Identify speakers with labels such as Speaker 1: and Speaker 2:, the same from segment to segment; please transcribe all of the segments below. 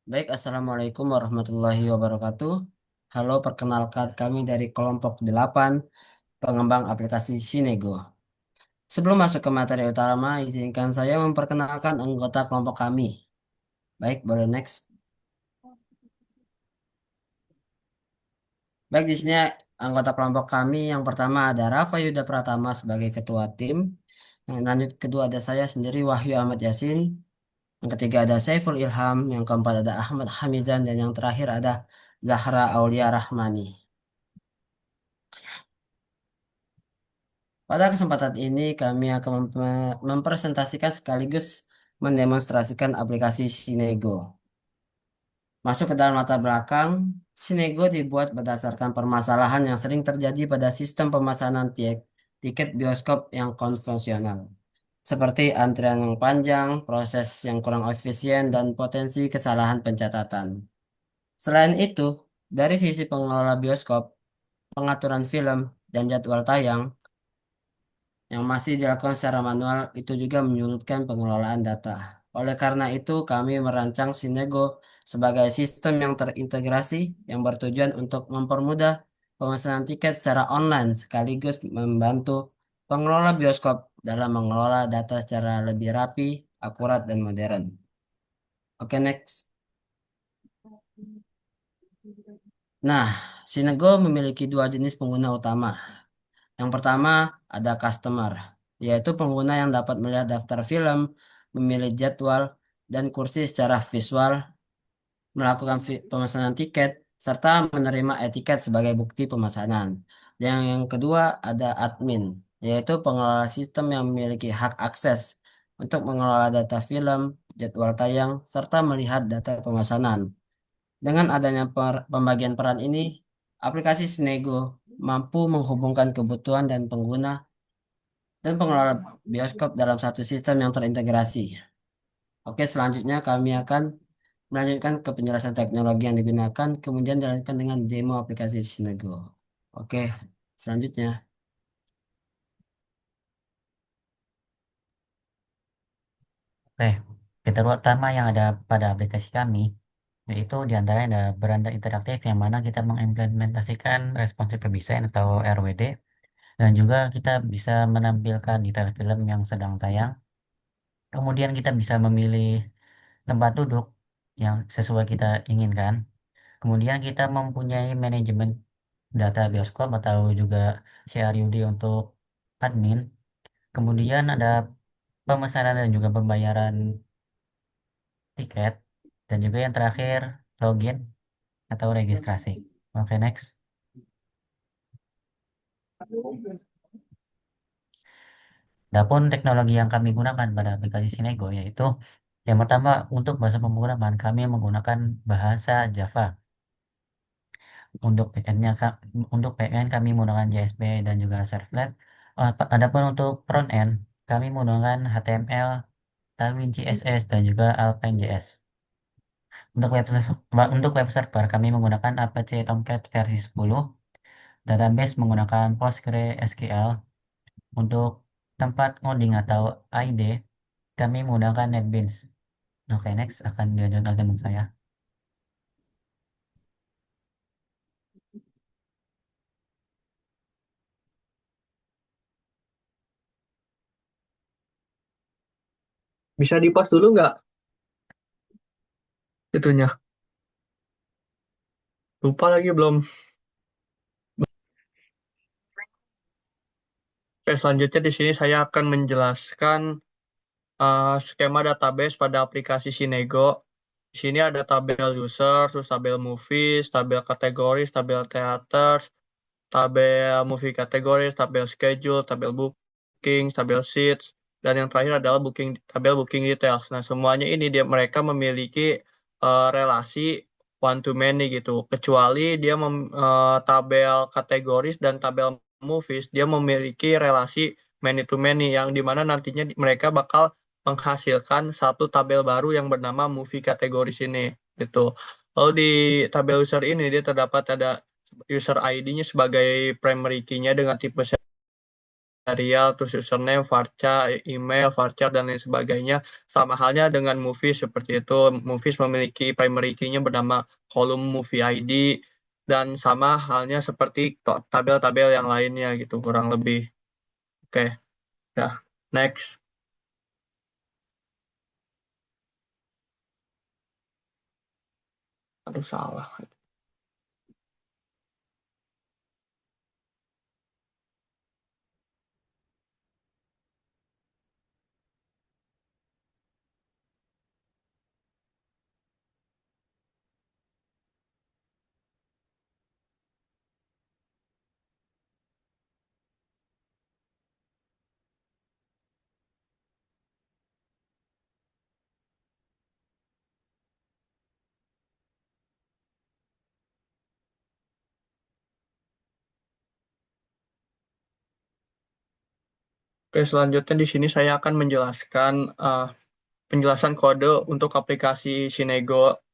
Speaker 1: Baik, Assalamualaikum warahmatullahi wabarakatuh. Halo, perkenalkan kami dari kelompok 8 pengembang aplikasi Sinego. Sebelum masuk ke materi utama, izinkan saya memperkenalkan anggota kelompok kami. Baik, boleh next. Baik, di sini anggota kelompok kami yang pertama ada Rafa Yuda Pratama sebagai ketua tim. Yang lanjut kedua ada saya sendiri Wahyu Ahmad Yasin. Yang ketiga ada Saiful Ilham. Yang keempat ada Ahmad Hamizan. Dan yang terakhir ada Zahra Aulia Rahmani. Pada kesempatan ini kami akan mempresentasikan sekaligus mendemonstrasikan aplikasi Sinego. Masuk ke dalam latar belakang, Sinego dibuat berdasarkan permasalahan yang sering terjadi pada sistem pemesanan tiket bioskop yang konvensional, seperti antrian yang panjang, proses yang kurang efisien, dan potensi kesalahan pencatatan. Selain itu, dari sisi pengelola bioskop, pengaturan film, dan jadwal tayang, yang masih dilakukan secara manual itu juga menyulitkan pengelolaan data. Oleh karena itu, kami merancang Sinego sebagai sistem yang terintegrasi yang bertujuan untuk mempermudah pemesanan tiket secara online sekaligus membantu pengelola bioskop dalam mengelola data secara lebih rapi, akurat, dan modern. Oke, next. Nah, Sinego memiliki dua jenis pengguna utama. Yang pertama ada customer, yaitu pengguna yang dapat melihat daftar film, memilih jadwal dan kursi secara visual, melakukan pemesanan tiket, serta menerima etiket sebagai bukti pemesanan. Yang kedua ada admin, yaitu pengelola sistem yang memiliki hak akses untuk mengelola data film, jadwal tayang, serta melihat data pemesanan. Dengan adanya pembagian peran ini, aplikasi Snego mampu menghubungkan kebutuhan dan pengguna dan pengelola bioskop dalam satu sistem yang terintegrasi. Oke, selanjutnya kami akan melanjutkan ke penjelasan teknologi yang digunakan, kemudian dilanjutkan dengan demo aplikasi Sinego. Oke, selanjutnya.
Speaker 2: Oke, fitur utama yang ada pada aplikasi kami, yaitu diantaranya ada beranda interaktif yang mana kita mengimplementasikan responsive design atau RWD, dan juga kita bisa menampilkan detail film yang sedang tayang. Kemudian kita bisa memilih tempat duduk yang sesuai kita inginkan. Kemudian kita mempunyai manajemen data bioskop atau juga CRUD untuk admin. Kemudian ada pemesanan dan juga pembayaran tiket, dan juga yang terakhir login atau registrasi. Oke, next. Adapun teknologi yang kami gunakan pada aplikasi Sinego yaitu yang pertama untuk bahasa pemrograman kami menggunakan bahasa Java. Untuk backend-nya untuk backend kami menggunakan JSP dan juga Servlet. Adapun untuk front end kami menggunakan HTML, Tailwind CSS dan juga Alpine JS. Untuk web server kami menggunakan Apache Tomcat versi 10. Database menggunakan PostgreSQL. Untuk tempat ngoding atau ID, kami menggunakan NetBeans. Oke, next akan dilanjutkan teman saya.
Speaker 3: Bisa di-pause dulu nggak itunya? Lupa lagi belum. Oke, selanjutnya di sini saya akan menjelaskan skema database pada aplikasi Sinego. Di sini ada tabel user, terus tabel movies, tabel kategoris, tabel theaters, tabel movie kategoris, tabel schedule, tabel booking, tabel seats, dan yang terakhir adalah tabel booking details. Nah, semuanya ini mereka memiliki relasi one to many gitu. Kecuali tabel kategoris dan tabel movies, dia memiliki relasi many to many yang dimana nantinya mereka bakal menghasilkan satu tabel baru yang bernama movie kategoris ini gitu. Lalu di tabel user ini dia terdapat ada user ID-nya sebagai primary key-nya dengan tipe serial, terus username, varchar, email, varchar, dan lain sebagainya. Sama halnya dengan Movies seperti itu. Movies memiliki primary key-nya bernama kolom Movie ID, dan sama halnya seperti tabel-tabel yang lainnya gitu, kurang lebih. Oke, dah. Next. Aduh, salah. Oke, selanjutnya di sini saya akan menjelaskan penjelasan kode untuk aplikasi Sinego.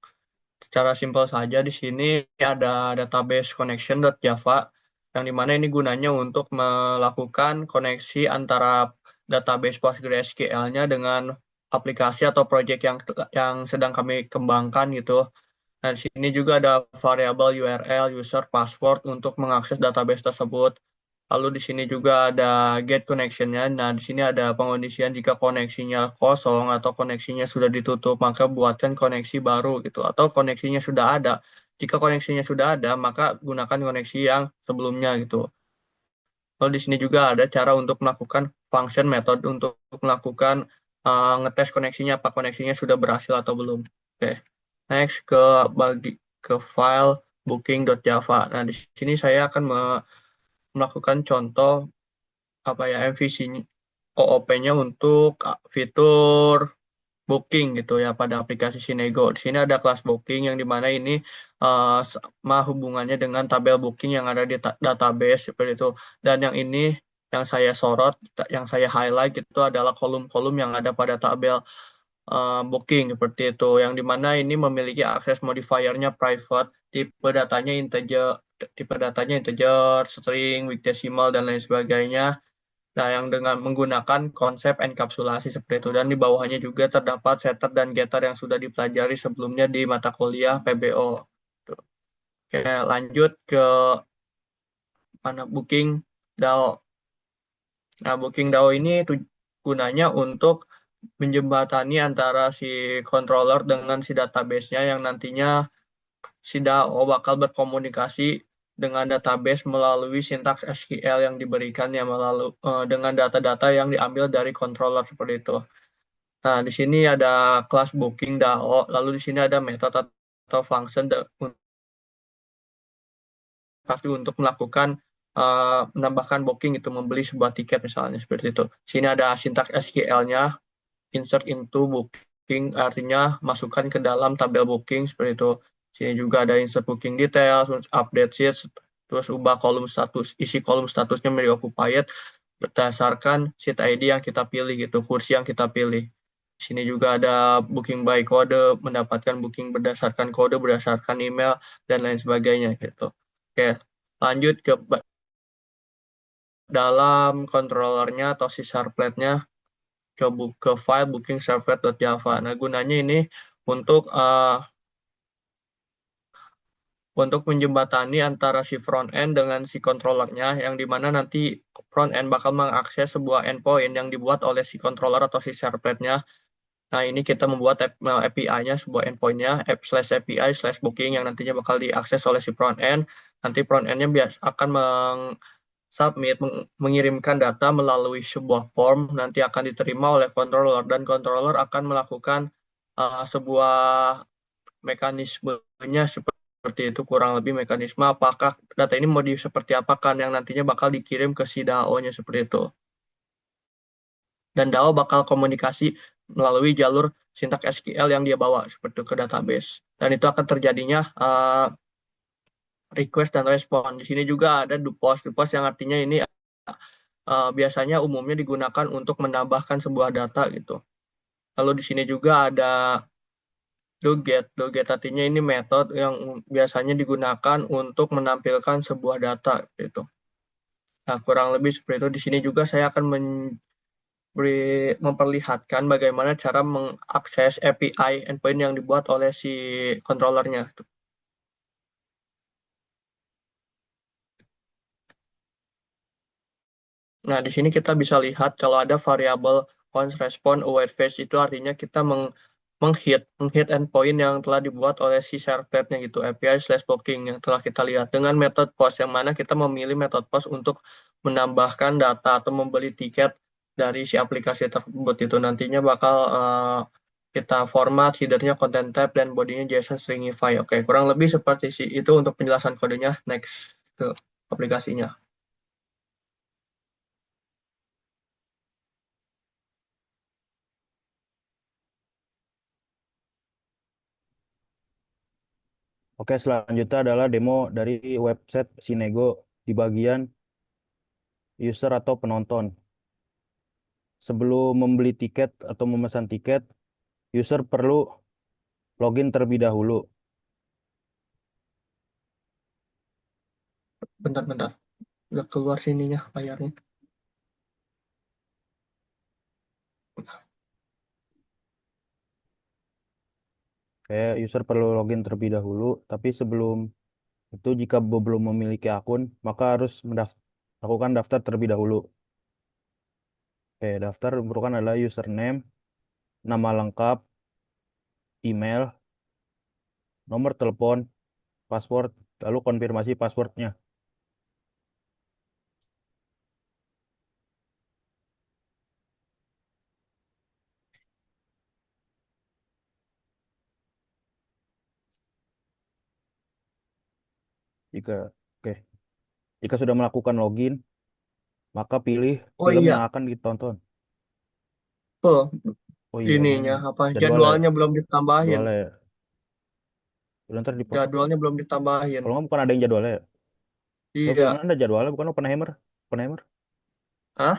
Speaker 3: Secara simpel saja di sini ada database connection.java yang dimana ini gunanya untuk melakukan koneksi antara database PostgreSQL-nya dengan aplikasi atau project yang sedang kami kembangkan gitu. Nah, di sini juga ada variabel URL, user, password untuk mengakses database tersebut. Lalu di sini juga ada get connection-nya. Nah, di sini ada pengondisian jika koneksinya kosong atau koneksinya sudah ditutup, maka buatkan koneksi baru gitu. Atau koneksinya sudah ada. Jika koneksinya sudah ada, maka gunakan koneksi yang sebelumnya gitu. Lalu di sini juga ada cara untuk melakukan function method untuk melakukan ngetes koneksinya, apa koneksinya sudah berhasil atau belum. Oke. Next ke file booking.java. Nah, di sini saya akan melakukan contoh apa ya MVC OOP-nya untuk fitur booking gitu ya pada aplikasi Sinego. Di sini ada kelas booking yang dimana ini sama hubungannya dengan tabel booking yang ada di database seperti itu. Dan yang ini yang saya sorot, yang saya highlight itu adalah kolom-kolom yang ada pada tabel booking seperti itu. Yang dimana ini memiliki akses modifiernya private, tipe datanya integer, string, weak decimal, dan lain sebagainya. Nah, yang dengan menggunakan konsep enkapsulasi seperti itu. Dan di bawahnya juga terdapat setter dan getter yang sudah dipelajari sebelumnya di mata kuliah PBO. Tuh. Oke, lanjut ke mana Booking DAO. Nah, Booking DAO ini gunanya untuk menjembatani antara si controller dengan si database-nya yang nantinya si DAO bakal berkomunikasi dengan database melalui sintaks SQL yang diberikan ya melalui dengan data-data yang diambil dari controller seperti itu. Nah, di sini ada kelas booking DAO, lalu di sini ada metode atau function pasti untuk melakukan menambahkan booking itu membeli sebuah tiket misalnya seperti itu. Sini ada sintaks SQL-nya, insert into booking artinya masukkan ke dalam tabel booking seperti itu. Sini juga ada insert booking details, update sheets, terus ubah kolom status, isi kolom statusnya menjadi occupied berdasarkan sheet ID yang kita pilih gitu, kursi yang kita pilih. Sini juga ada booking by kode, mendapatkan booking berdasarkan kode, berdasarkan email, dan lain sebagainya gitu. Oke, lanjut dalam controllernya atau si servletnya ke file booking servlet.java. Nah, gunanya ini untuk untuk menjembatani antara si front end dengan si controllernya, yang dimana nanti front end bakal mengakses sebuah endpoint yang dibuat oleh si controller atau si servletnya. Nah, ini kita membuat API-nya, sebuah endpoint-nya, app/API/booking yang nantinya bakal diakses oleh si front end. Nanti front end-nya akan mengirimkan data melalui sebuah form, nanti akan diterima oleh controller, dan controller akan melakukan sebuah mekanismenya seperti itu, kurang lebih mekanisme apakah data ini mau seperti apa kan yang nantinya bakal dikirim ke si DAO-nya seperti itu. Dan DAO bakal komunikasi melalui jalur sintaks SQL yang dia bawa seperti itu ke database. Dan itu akan terjadinya request dan respon. Di sini juga ada do post yang artinya ini biasanya umumnya digunakan untuk menambahkan sebuah data gitu. Lalu di sini juga ada doget. Doget artinya ini metode yang biasanya digunakan untuk menampilkan sebuah data gitu. Nah, kurang lebih seperti itu. Di sini juga saya akan memperlihatkan bagaimana cara mengakses API endpoint yang dibuat oleh si controllernya. Nah, di sini kita bisa lihat kalau ada variabel once response await phase itu artinya kita menghit endpoint yang telah dibuat oleh si servletnya gitu, API/blocking yang telah kita lihat dengan metode post yang mana kita memilih metode post untuk menambahkan data atau membeli tiket dari si aplikasi tersebut itu nantinya bakal kita format headernya content type dan bodinya JSON stringify. Oke, kurang lebih seperti itu untuk penjelasan kodenya. Next ke aplikasinya.
Speaker 4: Oke, selanjutnya adalah demo dari website Sinego di bagian user atau penonton. Sebelum membeli tiket atau memesan tiket, user perlu login terlebih dahulu.
Speaker 3: Bentar-bentar. Nggak keluar sininya layarnya.
Speaker 4: Kayak user perlu login terlebih dahulu, tapi sebelum itu jika belum memiliki akun, maka harus lakukan daftar terlebih dahulu. Oke, daftar merupakan adalah username, nama lengkap, email, nomor telepon, password, lalu konfirmasi passwordnya. Jika oke, jika sudah melakukan login, maka pilih
Speaker 3: Oh
Speaker 4: film yang
Speaker 3: iya,
Speaker 4: akan ditonton.
Speaker 3: full
Speaker 4: Oh iya, ini
Speaker 3: ininya apa
Speaker 4: jadwalnya,
Speaker 3: jadwalnya belum ditambahin.
Speaker 4: jadwalnya ya. Udah, ntar dipotong.
Speaker 3: Jadwalnya belum ditambahin.
Speaker 4: Kalau nggak bukan ada yang jadwalnya ya. Tapi film
Speaker 3: Iya.
Speaker 4: ada jadwalnya, bukan Oppenheimer. Oppenheimer.
Speaker 3: Hah?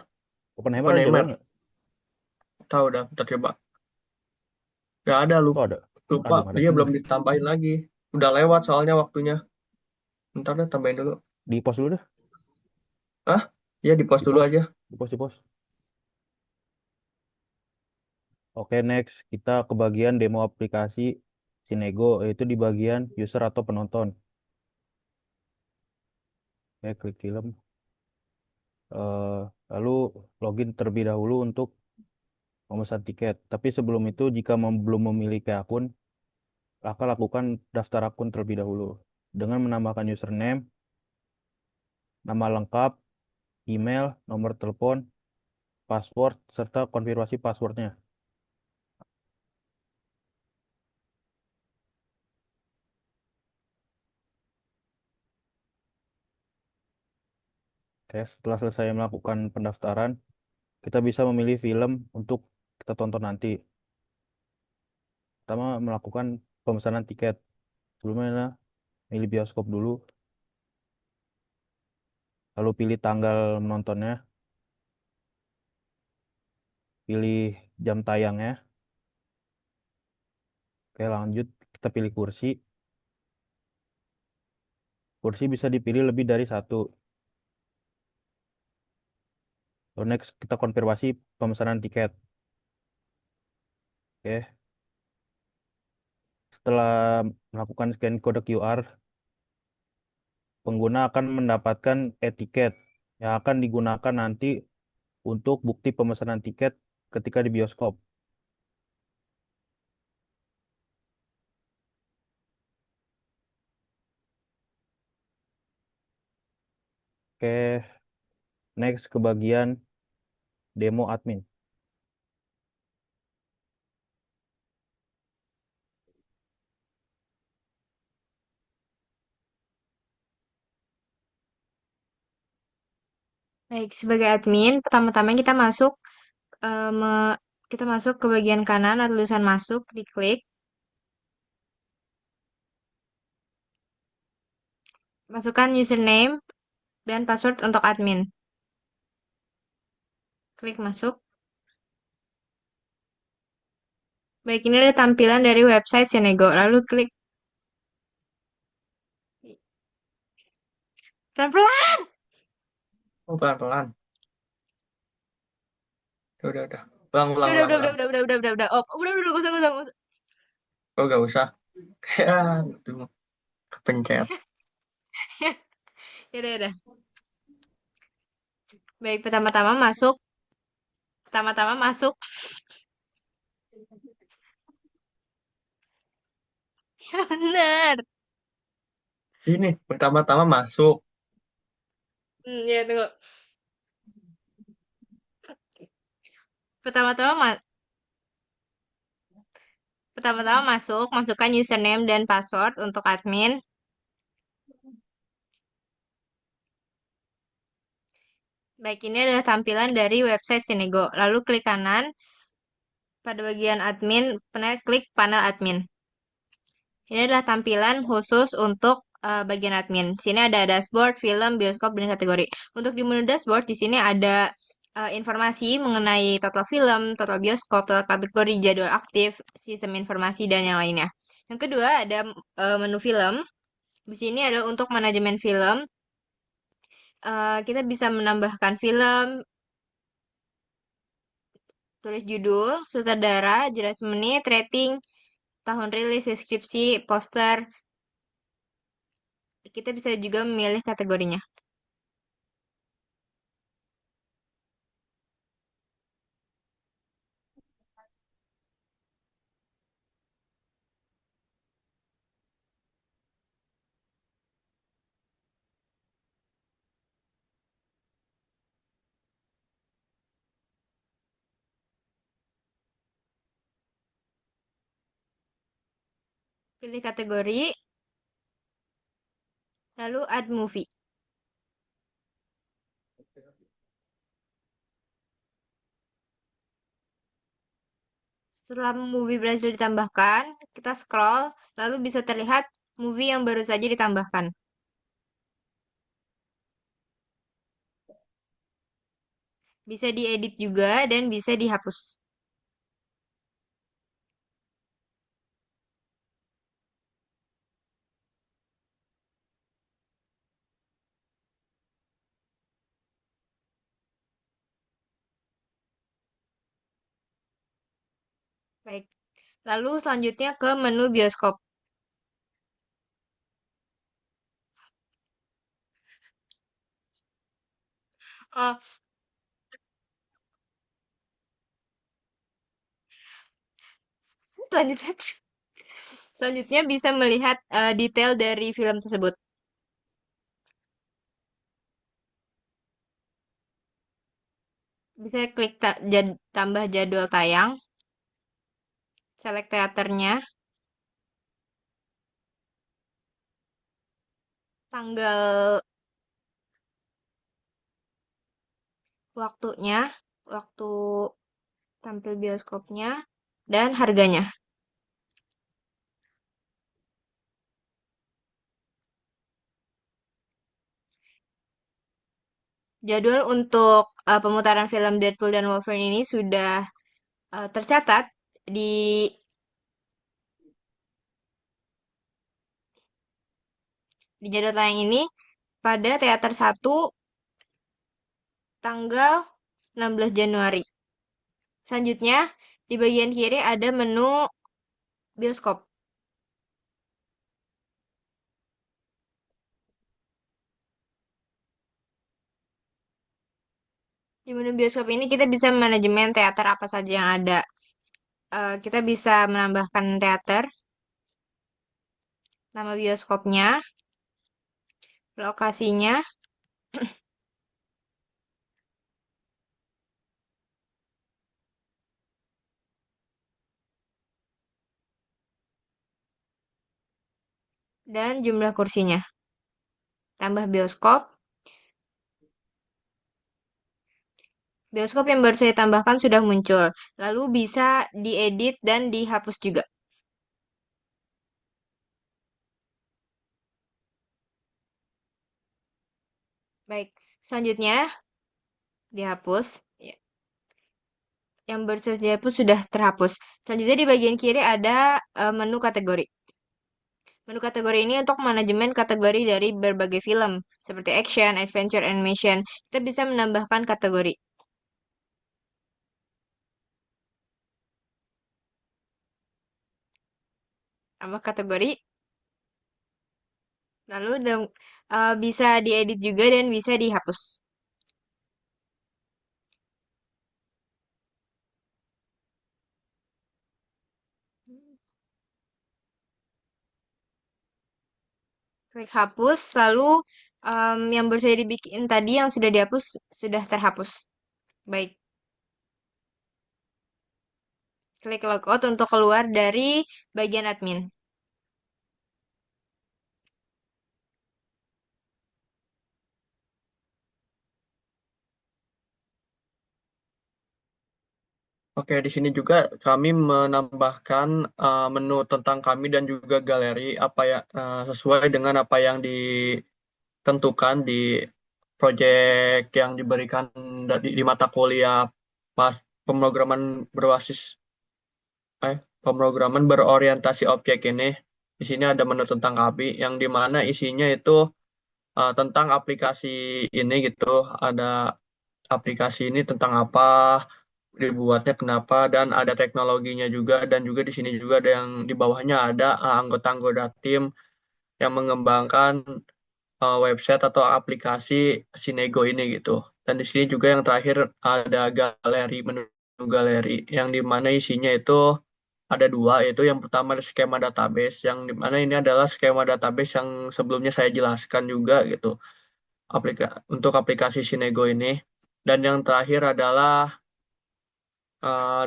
Speaker 4: Oppenheimer ada jadwalnya
Speaker 3: Oppenheimer.
Speaker 4: nggak?
Speaker 3: Tahu dah, bentar coba. Gak ada
Speaker 4: Oh
Speaker 3: lupa.
Speaker 4: ada.
Speaker 3: Lupa,
Speaker 4: Aduh, nggak ada
Speaker 3: dia
Speaker 4: semua.
Speaker 3: belum ditambahin lagi. Udah lewat soalnya waktunya. Ntar deh tambahin dulu.
Speaker 4: Di post dulu deh.
Speaker 3: Hah? Iya di post
Speaker 4: Di
Speaker 3: dulu
Speaker 4: post.
Speaker 3: aja.
Speaker 4: Di post, di post. Oke, next. Kita ke bagian demo aplikasi Sinego, yaitu di bagian user atau penonton. Oke, klik film. Eh, Lalu login terlebih dahulu untuk memesan tiket. Tapi sebelum itu, jika belum memiliki akun, akan lakukan daftar akun terlebih dahulu dengan menambahkan username, nama lengkap, email, nomor telepon, password, serta konfirmasi passwordnya. Oke, setelah selesai melakukan pendaftaran, kita bisa memilih film untuk kita tonton nanti. Pertama, melakukan pemesanan tiket. Sebelumnya, milih bioskop dulu, lalu pilih tanggal menontonnya, pilih jam tayangnya. Oke, lanjut, kita pilih kursi. Kursi bisa dipilih lebih dari satu. Lalu next, kita konfirmasi pemesanan tiket. Oke, setelah melakukan scan kode QR, pengguna akan mendapatkan e-tiket yang akan digunakan nanti untuk bukti pemesanan tiket ketika di bioskop. Oke, next ke bagian demo admin.
Speaker 5: Baik, sebagai admin, pertama-tama kita masuk ke bagian kanan ada tulisan masuk, diklik, masukkan username dan password untuk admin. Klik masuk. Baik, ini ada tampilan dari website Senego. Lalu klik pelan-pelan.
Speaker 3: Oh, pelan-pelan. Udah. Ulang,
Speaker 5: Udah,
Speaker 3: ulang,
Speaker 5: udah,
Speaker 3: ulang,
Speaker 5: udah, udah,
Speaker 3: ulang.
Speaker 5: udah, udah, udah, udah, udah. Oh, udah, gak usah, gak usah, gak usah.
Speaker 3: Oh, gak usah. Ya, itu mah kepencet.
Speaker 5: Ya udah, udah. Baik, pertama-tama masuk. Ya benar.
Speaker 3: Ini pertama-tama masuk.
Speaker 5: Ya tunggu. Pertama-tama ma- Pertama-tama masuk, masukkan username dan password untuk admin. Baik, ini adalah tampilan dari website Sinego. Lalu klik kanan pada bagian admin, klik panel admin. Ini adalah tampilan khusus untuk bagian admin. Sini ada dashboard, film, bioskop, dan kategori. Untuk di menu dashboard, di sini ada informasi mengenai total film, total bioskop, total kategori, jadwal aktif, sistem informasi, dan yang lainnya. Yang kedua ada menu film. Di sini ada untuk manajemen film. Kita bisa menambahkan film, tulis judul, sutradara, jelas menit, rating, tahun rilis, deskripsi, poster. Kita bisa juga memilih kategorinya. Pilih kategori, lalu add movie. Setelah movie berhasil ditambahkan, kita scroll, lalu bisa terlihat movie yang baru saja ditambahkan. Bisa diedit juga dan bisa dihapus. Baik, lalu selanjutnya ke menu bioskop. Oh, selanjutnya, selanjutnya bisa melihat detail dari film tersebut. Bisa klik tambah jadwal tayang, select teaternya, tanggal waktunya, waktu tampil bioskopnya, dan harganya. Jadwal untuk pemutaran film Deadpool dan Wolverine ini sudah tercatat di jadwal tayang ini pada teater 1 tanggal 16 Januari. Selanjutnya, di bagian kiri ada menu bioskop. Di menu bioskop ini kita bisa manajemen teater apa saja yang ada. Kita bisa menambahkan teater, nama bioskopnya, lokasinya, dan jumlah kursinya. Tambah bioskop. Bioskop yang baru saya tambahkan sudah muncul. Lalu bisa diedit dan dihapus juga. Baik, selanjutnya dihapus. Ya, yang baru saja dihapus sudah terhapus. Selanjutnya di bagian kiri ada menu kategori. Menu kategori ini untuk manajemen kategori dari berbagai film, seperti action, adventure, animation. Kita bisa menambahkan kategori. Tambah kategori, lalu bisa diedit juga dan bisa dihapus. Klik hapus, lalu yang baru saya dibikin tadi yang sudah dihapus sudah terhapus. Baik, klik logout untuk keluar dari bagian admin.
Speaker 3: Oke, di sini juga kami menambahkan menu tentang kami dan juga galeri apa ya sesuai dengan apa yang ditentukan di proyek yang diberikan di mata kuliah pas pemrograman berbasis pemrograman berorientasi objek ini. Di sini ada menu tentang kami yang dimana isinya itu tentang aplikasi ini gitu. Ada aplikasi ini tentang apa, dibuatnya kenapa, dan ada teknologinya juga, dan juga di sini juga ada yang di bawahnya ada anggota-anggota tim yang mengembangkan website atau aplikasi Sinego ini gitu. Dan di sini juga yang terakhir ada galeri, menu galeri yang dimana isinya itu ada dua, yaitu yang pertama ada skema database, yang dimana ini adalah skema database yang sebelumnya saya jelaskan juga gitu, untuk aplikasi Sinego ini. Dan yang terakhir adalah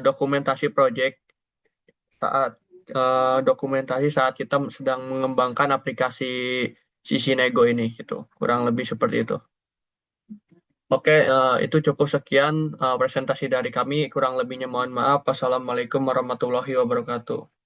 Speaker 3: dokumentasi project saat saat kita sedang mengembangkan aplikasi Sinego ini gitu. Kurang lebih seperti itu. Oke, itu cukup sekian presentasi dari kami. Kurang lebihnya mohon maaf. Wassalamualaikum warahmatullahi wabarakatuh.